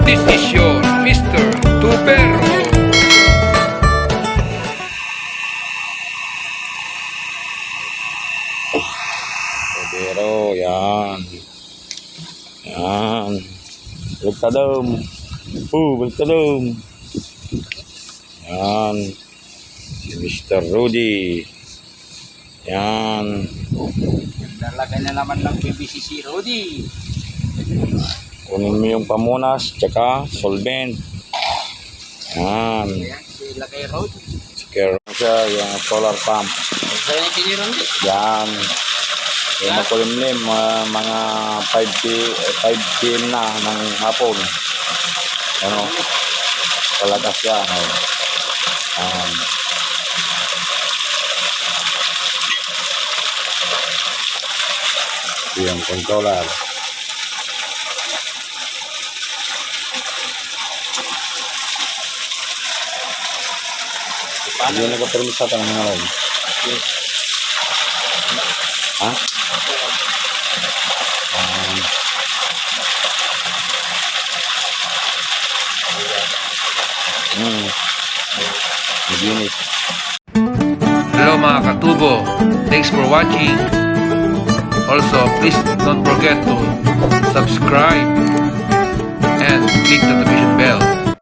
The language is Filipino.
This is your Mr. Tupero. Pero yan. Yan. Balik ka daw. Balik ka daw. Yan. Si Mr. Rudy. Yan. Nalagay na naman ng PVC si Rudy. Kunin mo yung pamunas, tsaka solvent. Yan. Ayan, sila kay Rudy. Secure siya, yung solar pump. Sa'yo yung kinirundi. Yan. Yung makulimlim, mga 5 p.m. na ng hapon. Ano? Palagas yan. Yung controller. Hindi yung nagka-permis sa tanong mga rin. Ha? Unit. Hello mga katubo. Thanks for watching. Also, please don't forget to subscribe and click the notification bell.